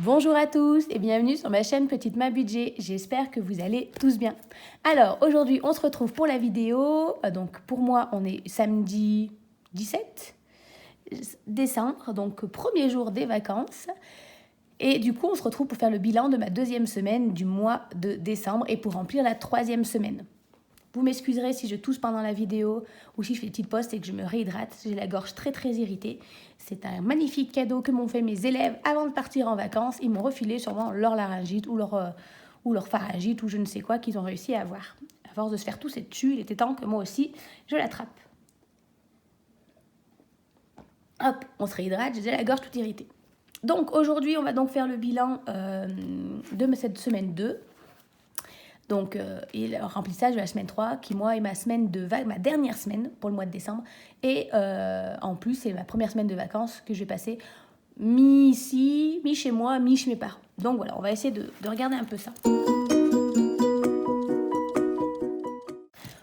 Bonjour à tous et bienvenue sur ma chaîne Petite Main Budget, j'espère que vous allez tous bien. Alors aujourd'hui on se retrouve pour la vidéo, donc pour moi on est samedi 17 décembre, donc premier jour des vacances. Et du coup on se retrouve pour faire le bilan de ma deuxième semaine du mois de décembre et pour remplir la troisième semaine. Vous m'excuserez si je tousse pendant la vidéo ou si je fais des petites pauses et que je me réhydrate. J'ai la gorge très irritée. C'est un magnifique cadeau que m'ont fait mes élèves avant de partir en vacances. Ils m'ont refilé sûrement leur laryngite ou leur pharyngite ou je ne sais quoi qu'ils ont réussi à avoir. À force de se faire tousser dessus, il était temps que moi aussi je l'attrape. Hop, on se réhydrate, j'ai la gorge toute irritée. Donc aujourd'hui, on va donc faire le bilan de cette semaine 2. Donc, et le remplissage de la semaine 3, qui moi est ma dernière semaine pour le mois de décembre. Et en plus, c'est ma première semaine de vacances que je vais passer mi-ici, mi-chez moi, mi-chez mes parents. Donc voilà, on va essayer de regarder un peu ça.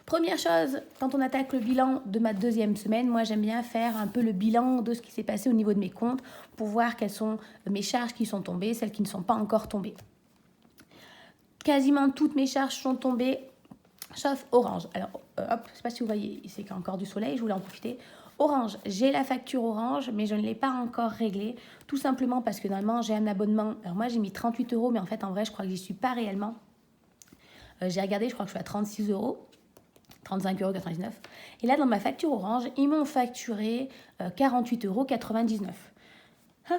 Première chose, quand on attaque le bilan de ma deuxième semaine, moi j'aime bien faire un peu le bilan de ce qui s'est passé au niveau de mes comptes pour voir quelles sont mes charges qui sont tombées, celles qui ne sont pas encore tombées. Quasiment toutes mes charges sont tombées, sauf Orange. Alors, hop, je ne sais pas si vous voyez, c'est qu'il y a encore du soleil, je voulais en profiter. Orange, j'ai la facture Orange, mais je ne l'ai pas encore réglée, tout simplement parce que normalement, j'ai un abonnement. Alors moi, j'ai mis 38 €, mais en fait, en vrai, je crois que j'y suis pas réellement. J'ai regardé, je crois que je suis à 36 €, 35,99 €. Et là, dans ma facture Orange, ils m'ont facturé 48,99 €.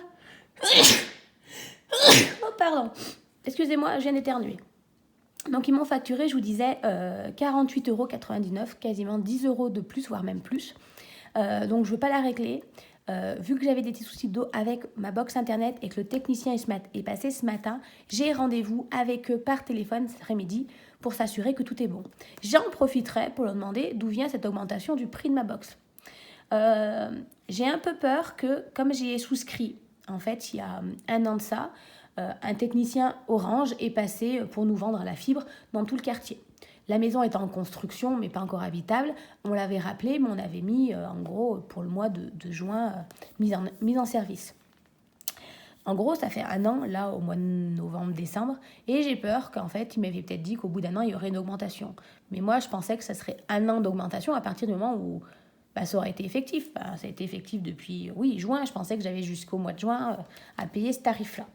Oh, pardon. Excusez-moi, je viens d'éternuer. Donc, ils m'ont facturé, je vous disais, 48,99 €, quasiment 10 € de plus, voire même plus. Donc, je ne veux pas la régler. Vu que j'avais des petits soucis d'eau avec ma box internet et que le technicien est passé ce matin, j'ai rendez-vous avec eux par téléphone cet après-midi pour s'assurer que tout est bon. J'en profiterai pour leur demander d'où vient cette augmentation du prix de ma box. J'ai un peu peur que, comme j'y ai souscrit, en fait, il y a un an de ça, un technicien Orange est passé pour nous vendre la fibre dans tout le quartier. La maison est en construction, mais pas encore habitable. On l'avait rappelé, mais on avait mis, en gros, pour le mois de juin, mise en service. En gros, ça fait un an, là, au mois de novembre-décembre, et j'ai peur qu'en fait, il m'avait peut-être dit qu'au bout d'un an, il y aurait une augmentation. Mais moi, je pensais que ça serait un an d'augmentation à partir du moment où ça aurait été effectif. Ça a été effectif depuis, juin. Je pensais que j'avais jusqu'au mois de juin à payer ce tarif-là.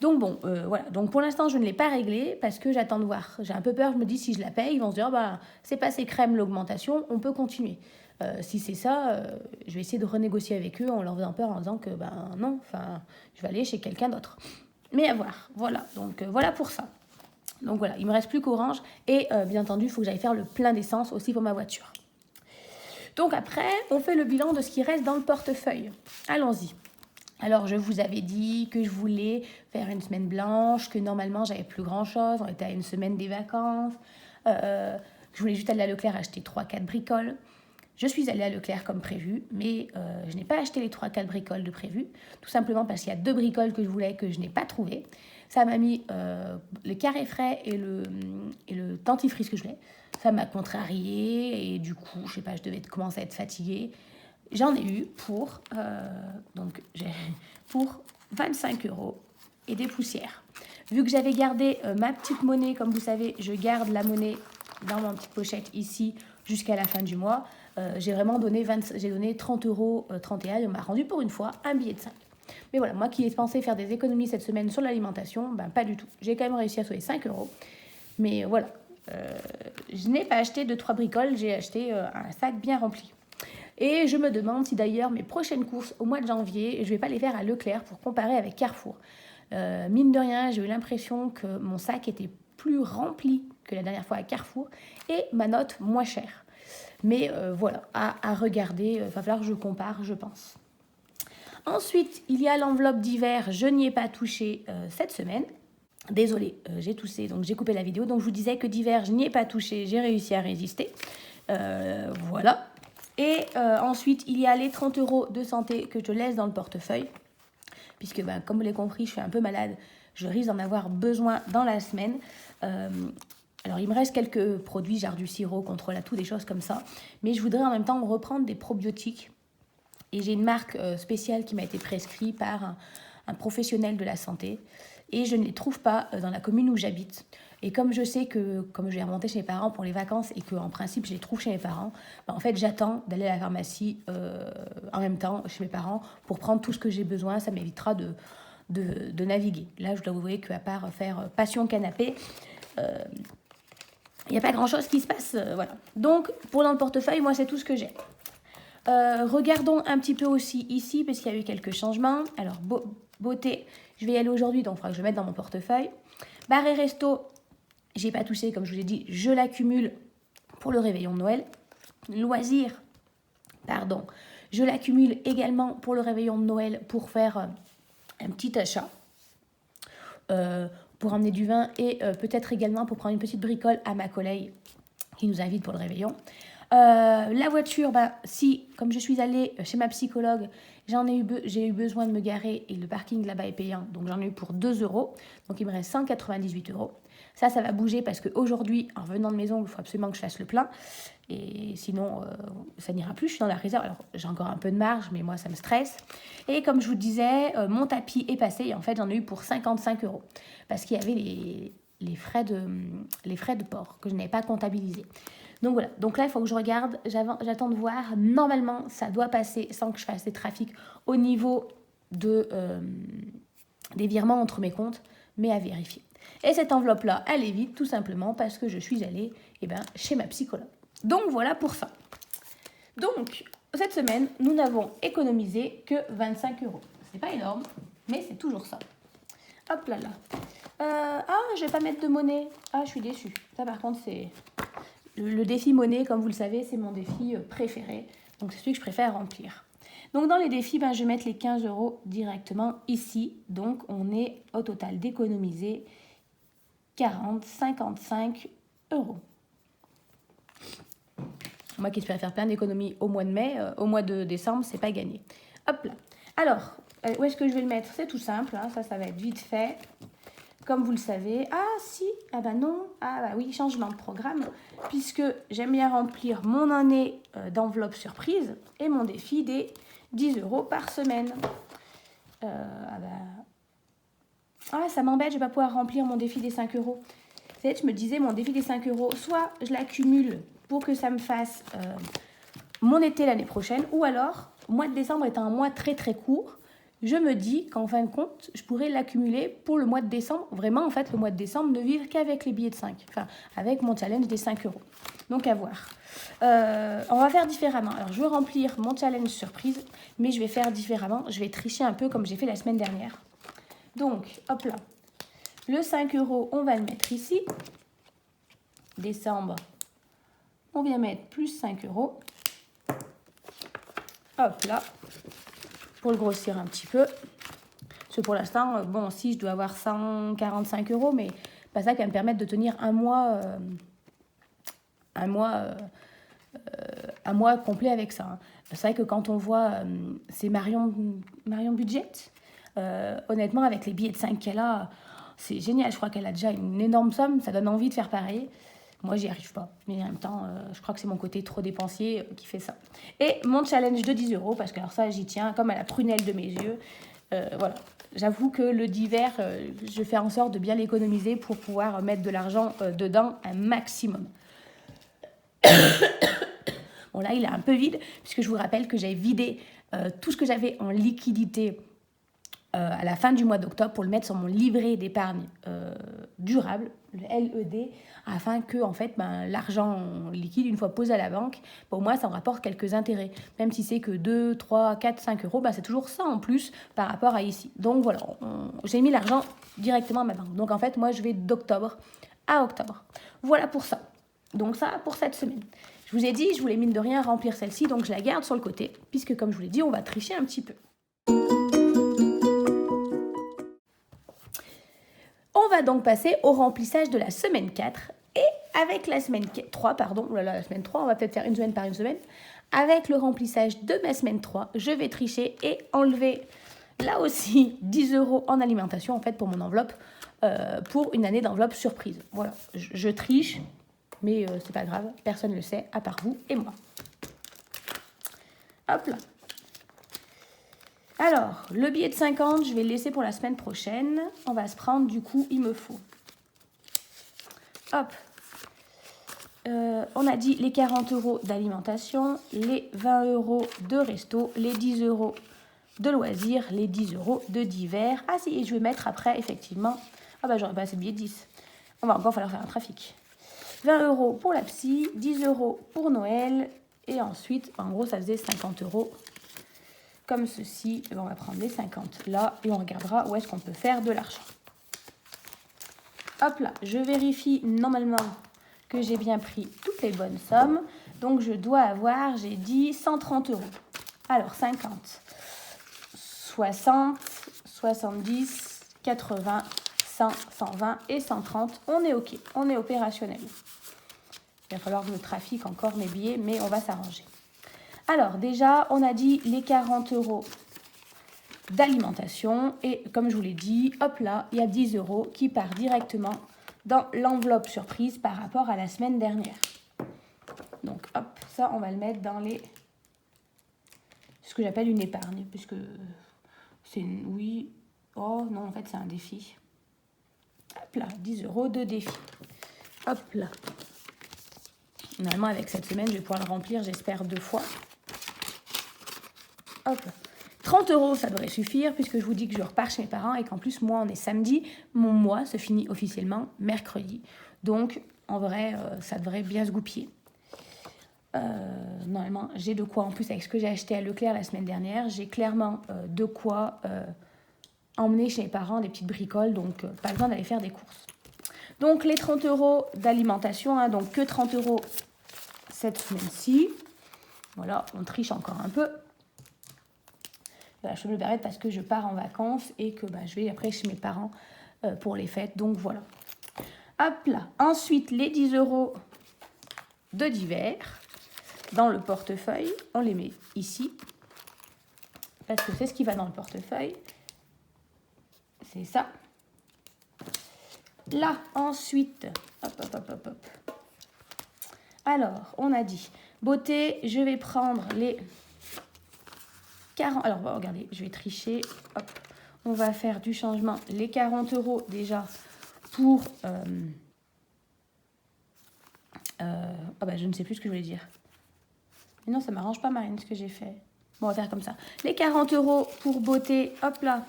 Donc bon, voilà. Donc pour l'instant, je ne l'ai pas réglé parce que j'attends de voir. J'ai un peu peur, je me dis si je la paye, ils vont se dire c'est passé crème l'augmentation, on peut continuer. Si c'est ça, je vais essayer de renégocier avec eux en leur faisant peur, en disant que non, je vais aller chez quelqu'un d'autre. Mais à voir, voilà. Donc voilà pour ça. Donc voilà, il me reste plus qu'Orange et bien entendu, il faut que j'aille faire le plein d'essence aussi pour ma voiture. Donc après, on fait le bilan de ce qui reste dans le portefeuille. Allons-y. Alors, je vous avais dit que je voulais faire une semaine blanche, que normalement, j'avais plus grand-chose. On était à une semaine des vacances. Je voulais juste aller à Leclerc acheter 3-4 bricoles. Je suis allée à Leclerc comme prévu, mais je n'ai pas acheté les 3-4 bricoles de prévu, tout simplement parce qu'il y a 2 bricoles que je voulais que je n'ai pas trouvées. Ça m'a mis le carré frais et le dentifrice que je voulais. Ça m'a contrariée et du coup, je sais pas, je devais commencer à être fatiguée. J'en ai eu pour 25 € et des poussières. Vu que j'avais gardé ma petite monnaie, comme vous savez, je garde la monnaie dans ma petite pochette ici jusqu'à la fin du mois. J'ai vraiment donné 30 €, 31 €. On m'a rendu pour une fois un billet de 5. Mais voilà, moi qui ai pensé faire des économies cette semaine sur l'alimentation, pas du tout. J'ai quand même réussi à sauver 5 €. Mais voilà, je n'ai pas acheté 2-3 bricoles, j'ai acheté un sac bien rempli. Et je me demande si d'ailleurs mes prochaines courses au mois de janvier, je ne vais pas les faire à Leclerc pour comparer avec Carrefour. Mine de rien, j'ai eu l'impression que mon sac était plus rempli que la dernière fois à Carrefour et ma note moins chère. Mais voilà, à regarder, il va falloir que je compare, je pense. Ensuite, il y a l'enveloppe d'hiver, je n'y ai pas touché cette semaine. Désolée, j'ai toussé, donc j'ai coupé la vidéo. Donc je vous disais que d'hiver, je n'y ai pas touché, j'ai réussi à résister. Voilà. Et ensuite, il y a les 30 € de santé que je laisse dans le portefeuille. Puisque, comme vous l'avez compris, je suis un peu malade. Je risque d'en avoir besoin dans la semaine. Alors, il me reste quelques produits, genre du sirop contre la toux, des choses comme ça. Mais je voudrais en même temps reprendre des probiotiques. Et j'ai une marque spéciale qui m'a été prescrite par un professionnel de la santé et je ne les trouve pas dans la commune où j'habite. Et comme je sais que, comme je vais remonter chez mes parents pour les vacances et qu'en principe je les trouve chez mes parents, en fait j'attends d'aller à la pharmacie en même temps chez mes parents pour prendre tout ce que j'ai besoin. Ça m'évitera de naviguer. Là, je dois vous avouer qu'à part faire passion canapé, il n'y a pas grand-chose qui se passe. Voilà. Donc, pour dans le portefeuille, moi, c'est tout ce que j'ai. Regardons un petit peu aussi ici, parce qu'il y a eu quelques changements. Alors, beauté, je vais y aller aujourd'hui, donc il faudra que je le mette dans mon portefeuille. Bar et resto, j'ai pas touché, comme je vous ai dit, je l'accumule pour le réveillon de Noël. Loisirs, pardon, je l'accumule également pour le réveillon de Noël pour faire un petit achat. Pour emmener du vin et peut-être également pour prendre une petite bricole à ma collègue qui nous invite pour le réveillon. La voiture, si, comme je suis allée chez ma psychologue, j'ai eu besoin de me garer et le parking là-bas est payant, donc j'en ai eu pour 2 euros, donc il me reste 198 euros. Ça va bouger parce qu'aujourd'hui, en revenant de maison, il faut absolument que je fasse le plein. Et sinon, ça n'ira plus. Je suis dans la réserve. Alors, j'ai encore un peu de marge, mais moi, ça me stresse. Et comme je vous disais, mon tapis est passé. Et en fait, j'en ai eu pour 55 euros. Parce qu'il y avait les frais de port que je n'avais pas comptabilisés. Donc voilà. Donc là, il faut que je regarde. J'attends de voir. Normalement, ça doit passer sans que je fasse des trafics au niveau des virements entre mes comptes. Mais à vérifier. Et cette enveloppe-là, elle est vide, tout simplement parce que je suis allée chez ma psychologue. Donc voilà pour ça. Donc, cette semaine, nous n'avons économisé que 25 euros. C'est pas énorme, mais c'est toujours ça. Hop là là. Je vais pas mettre de monnaie. Je suis déçue. Ça, par contre, c'est... Le défi monnaie, comme vous le savez, c'est mon défi préféré. Donc, c'est celui que je préfère remplir. Donc, dans les défis, je vais mettre les 15 euros directement ici. Donc, on est au total d'économiser 55 euros. Moi qui espère faire plein d'économies au mois de mai, au mois de décembre, c'est pas gagné. Hop là. Alors, où est-ce que je vais le mettre? C'est tout simple, hein, ça va être vite fait. Comme vous le savez. Non. Oui, changement de programme. Puisque j'aime bien remplir mon année d'enveloppe surprise et mon défi des 10 euros par semaine. Ça m'embête, je vais pas pouvoir remplir mon défi des 5 euros. Je me disais, mon défi des 5 euros, soit je l'accumule pour que ça me fasse mon été l'année prochaine, ou alors, le mois de décembre étant un mois très très court, je me dis qu'en fin de compte, je pourrais l'accumuler pour le mois de décembre. Vraiment, en fait, le mois de décembre, ne vivre qu'avec les billets de 5. Enfin, avec mon challenge des 5 euros. Donc, à voir. On va faire différemment. Alors, je veux remplir mon challenge surprise, mais je vais faire différemment. Je vais tricher un peu comme j'ai fait la semaine dernière. Donc, hop là. Le 5 euros, on va le mettre ici. Décembre, on vient mettre plus 5 euros. Hop là. Pour le grossir un petit peu. Parce que pour l'instant, si je dois avoir 145 euros, mais pas ça qui va me permettre de tenir un mois complet avec ça. Hein. C'est vrai que quand on voit, c'est Marion Budget, honnêtement, avec les billets de 5 qu'elle a, c'est génial. Je crois qu'elle a déjà une énorme somme. Ça donne envie de faire pareil. Moi, j'y arrive pas. Mais en même temps, je crois que c'est mon côté trop dépensier qui fait ça. Et mon challenge de 10 euros, parce que alors ça, j'y tiens comme à la prunelle de mes yeux. Voilà. J'avoue que le d'hiver, je fais en sorte de bien l'économiser pour pouvoir mettre de l'argent dedans un maximum. Bon, là, il est un peu vide, puisque je vous rappelle que j'avais vidé tout ce que j'avais en liquidité à la fin du mois d'octobre pour le mettre sur mon livret d'épargne durable, le LED, afin que en fait, l'argent liquide, une fois posé à la banque, au moins ça me rapporte quelques intérêts. Même si c'est que 2, 3, 4, 5 euros, c'est toujours ça en plus par rapport à ici. Donc voilà, j'ai mis l'argent directement à ma banque. Donc en fait, moi je vais d'octobre à octobre. Voilà pour ça. Donc ça, pour cette semaine. Je vous ai dit, je voulais mine de rien remplir celle-ci, donc je la garde sur le côté, puisque comme je vous l'ai dit, on va tricher un petit peu. On va donc passer au remplissage de la semaine 4 et avec la semaine 3, la semaine 3, on va peut-être faire une semaine par une semaine. Avec le remplissage de ma semaine 3, je vais tricher et enlever là aussi 10 euros en alimentation en fait pour mon enveloppe, pour une année d'enveloppe surprise. Voilà, je triche, mais c'est pas grave, personne ne le sait à part vous et moi. Hop là. Alors, le billet de 50, je vais le laisser pour la semaine prochaine. On va se prendre, du coup, il me faut. Hop. On a dit les 40 € d'alimentation, les 20 € de resto, les 10 € de loisirs, les 10 € de divers. Ah si, et je vais mettre après, effectivement... Ah bah j'aurais pas assez de billets de 10. On va encore falloir faire un trafic. 20 € pour la psy, 10 € pour Noël. Et ensuite, en gros, ça faisait 50 € comme ceci. On va prendre les 50 là et on regardera où est-ce qu'on peut faire de l'argent. Hop là, je vérifie normalement que j'ai bien pris toutes les bonnes sommes. Donc, je dois avoir, j'ai dit, 130 €. Alors, 50, 60, 70, 80, 100, 120 et 130. On est OK, on est opérationnel. Il va falloir que je trafique encore mes billets, mais on va s'arranger. Alors, déjà, on a dit les 40 € d'alimentation. Et comme je vous l'ai dit, hop là, il y a 10 € qui part directement dans l'enveloppe surprise par rapport à la semaine dernière. Donc, hop, ça, on va le mettre dans les... ce que j'appelle une épargne, puisque c'est une... Oui, oh non, en fait, c'est un défi. Hop là, 10 € de défi. Hop là. Normalement, avec cette semaine, je vais pouvoir le remplir, j'espère, 2 fois. Hop là. 30 €, ça devrait suffire, puisque je vous dis que je repars chez mes parents et qu'en plus, moi, on est samedi. Mon mois se finit officiellement mercredi. Donc, en vrai, ça devrait bien se goupiller. Normalement, j'ai de quoi, en plus, avec ce que j'ai acheté à Leclerc la semaine dernière, j'ai clairement de quoi emmener chez mes parents des petites bricoles, donc pas besoin d'aller faire des courses. Donc, les 30 € d'alimentation, hein, donc que 30 € cette semaine-ci. Voilà, on triche encore un peu. Voilà, je me le permets parce que je pars en vacances et que je vais après chez mes parents pour les fêtes. Donc voilà. Hop là. Ensuite, les 10 € de divers dans le portefeuille. On les met ici. Parce que c'est ce qui va dans le portefeuille. C'est ça. Là, ensuite, hop, hop, hop, hop, hop. Alors, on a dit beauté, je vais prendre les 40. Alors, regardez, je vais tricher. Hop, on va faire du changement. Les 40 € déjà pour... je ne sais plus ce que je voulais dire. Mais non, ça m'arrange pas, Marine, ce que j'ai fait. Bon, on va faire comme ça. Les 40 € pour beauté, hop là.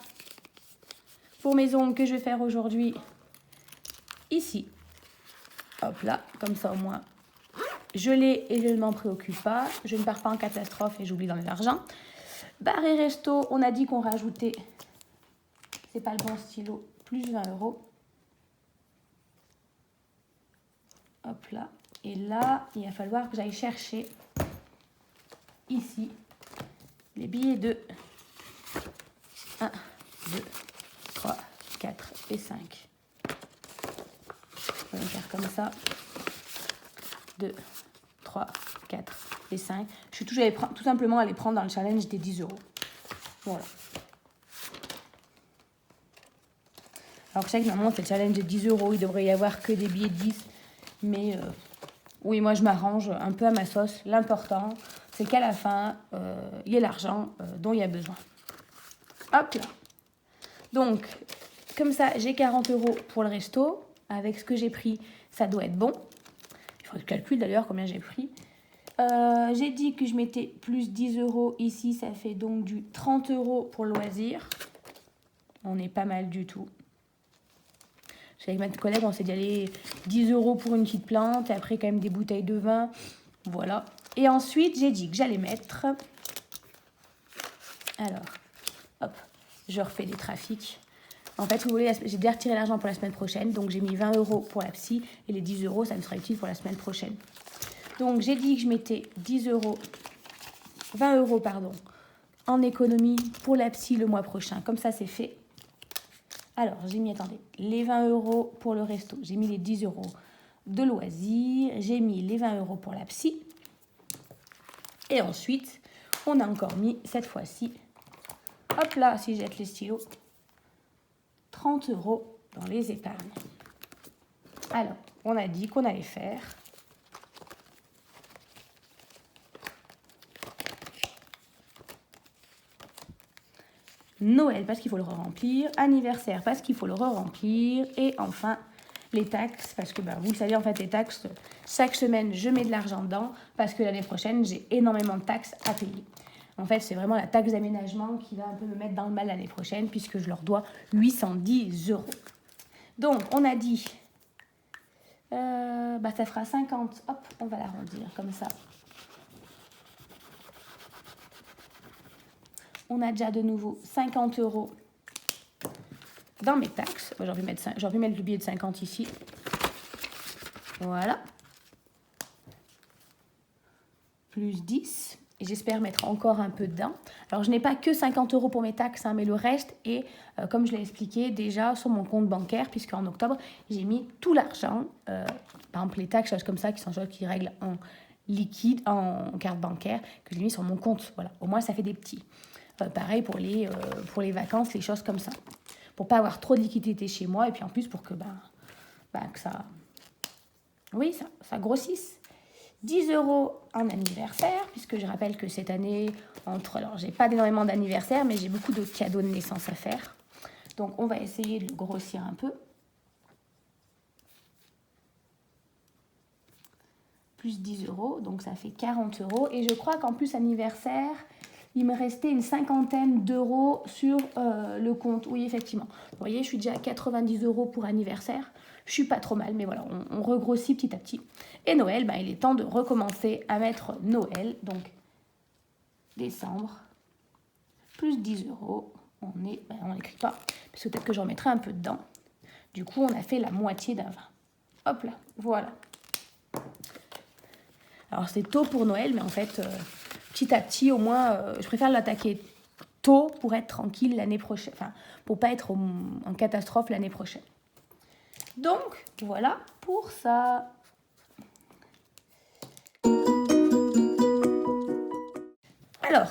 Pour mes ongles que je vais faire aujourd'hui. Ici. Hop là, comme ça au moins. Je l'ai et je ne m'en préoccupe pas. Je ne pars pas en catastrophe et j'oublie dans l'argent. Bar et resto, on a dit qu'on rajoutait, c'est pas le bon stylo, plus 20 €. Hop là. Et là, il va falloir que j'aille chercher ici les billets de 1, 2, 3, 4 et 5. On va faire comme ça. 2, 3, 4 et 5. Je suis tout simplement allée prendre dans le challenge des 10 €. Voilà. Alors, je sais que normalement, c'est le challenge de 10 €. Il devrait y avoir que des billets de 10. Mais oui, moi, je m'arrange un peu à ma sauce. L'important, c'est qu'à la fin, il y ait l'argent dont il y a besoin. Hop là. Donc, comme ça, j'ai 40 € pour le resto. Avec ce que j'ai pris, ça doit être bon. Il faut que je calcule d'ailleurs combien j'ai pris. J'ai dit que je mettais plus 10 € ici. Ça fait donc du 30 € pour le loisir. On est pas mal du tout. Avec ma collègue, on s'est dit aller 10 € pour une petite plante. Et après, quand même, des bouteilles de vin. Voilà. Et ensuite, j'ai dit que j'allais mettre... Alors, hop, je refais des trafics. En fait, vous voulez, j'ai déjà retiré l'argent pour la semaine prochaine. Donc, j'ai mis 20 € pour la psy. Et les 10 €, ça me sera utile pour la semaine prochaine. Donc, j'ai dit que je mettais 20 € pardon, en économie pour la psy le mois prochain. Comme ça, c'est fait. Alors, j'ai mis, attendez, les 20 € pour le resto. J'ai mis les 10 € de loisirs. J'ai mis les 20 € pour la psy. Et ensuite, on a encore mis, cette fois-ci, hop là, si je jette les stylos, 30 € dans les épargnes. Alors, on a dit qu'on allait faire Noël parce qu'il faut le remplir, anniversaire parce qu'il faut le remplir, et enfin les taxes, parce que vous le savez en fait, les taxes, chaque semaine je mets de l'argent dedans parce que l'année prochaine j'ai énormément de taxes à payer. En fait, c'est vraiment la taxe d'aménagement qui va un peu me mettre dans le mal l'année prochaine puisque je leur dois 810 €. Donc on a dit, ça fera 50, hop, on va l'arrondir comme ça. On a déjà de nouveau 50 € dans mes taxes. J'ai envie de mettre le billet de 50 ici. Voilà. Plus 10. Et j'espère mettre encore un peu dedans. Alors, je n'ai pas que 50 € pour mes taxes, mais le reste est, comme je l'ai expliqué, déjà sur mon compte bancaire, puisqu'en octobre, j'ai mis tout l'argent. Par exemple, les taxes, choses comme ça, qui sont choses qui règlent en liquide, en carte bancaire, que j'ai mis sur mon compte. Voilà, au moins, ça fait des petits. Pareil pour les vacances, les choses comme ça. Pour pas avoir trop de liquidité chez moi, et puis en plus pour que, que ça... Oui, ça grossisse. 10 € en anniversaire, puisque je rappelle que cette année, alors j'ai pas énormément d'anniversaires, mais j'ai beaucoup de cadeaux de naissance à faire. Donc on va essayer de le grossir un peu. Plus 10 €, donc ça fait 40 €. Et je crois qu'en plus anniversaire, il me restait une cinquantaine d'euros sur le compte. Oui, effectivement. Vous voyez, je suis déjà à 90 € pour anniversaire. Je suis pas trop mal, mais voilà, on regrossit petit à petit. Et Noël, il est temps de recommencer à mettre Noël. Donc, décembre, plus 10 €. On n'écrit pas, parce que peut-être que j'en mettrai un peu dedans. Du coup, on a fait la moitié d'un 20. Hop là, voilà. Alors, c'est tôt pour Noël, mais en fait... petit à petit, au moins, je préfère l'attaquer tôt pour être tranquille l'année prochaine. Enfin, pour pas être en catastrophe l'année prochaine. Donc, voilà pour ça. Alors,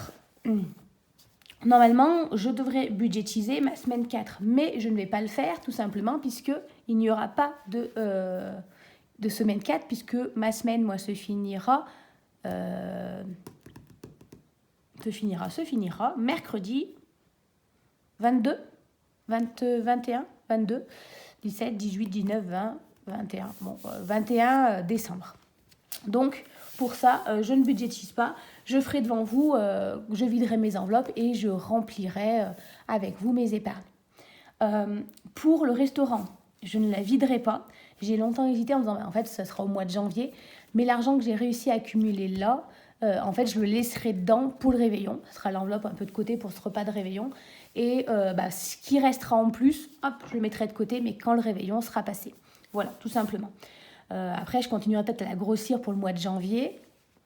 normalement, je devrais budgétiser ma semaine 4, mais je ne vais pas le faire tout simplement puisqu'il n'y aura pas de semaine 4 puisque ma semaine, moi, se finira mercredi 22, 21, 22, 17, 18, 19, 20, 21. Bon, 21 décembre. Donc, pour ça, je ne budgétise pas. Je ferai devant vous, je viderai mes enveloppes et je remplirai avec vous mes épargnes. Pour le restaurant, je ne la viderai pas. J'ai longtemps hésité en me disant, en fait, ça sera au mois de janvier. Mais l'argent que j'ai réussi à accumuler là, en fait, je le laisserai dedans pour le réveillon. Ce sera l'enveloppe un peu de côté pour ce repas de réveillon. Et ce qui restera en plus, hop, je le mettrai de côté, mais quand le réveillon sera passé. Voilà, tout simplement. Après, je continuerai peut-être à la grossir pour le mois de janvier.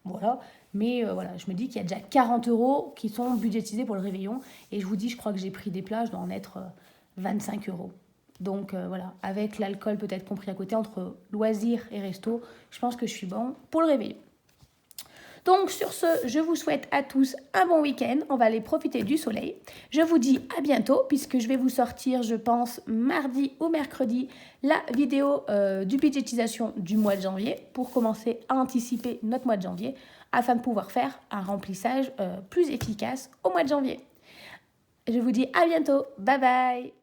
Voilà. Mais voilà, je me dis qu'il y a déjà 40 € qui sont budgétisés pour le réveillon. Et je vous dis, je crois que j'ai pris des plats, je dois en être 25 €. Donc voilà, avec l'alcool peut-être compris à côté, entre loisirs et resto, je pense que je suis bon pour le réveillon. Donc sur ce, je vous souhaite à tous un bon week-end. On va aller profiter du soleil. Je vous dis à bientôt puisque je vais vous sortir, je pense, mardi ou mercredi, la vidéo du budgétisation du mois de janvier pour commencer à anticiper notre mois de janvier afin de pouvoir faire un remplissage plus efficace au mois de janvier. Je vous dis à bientôt. Bye bye.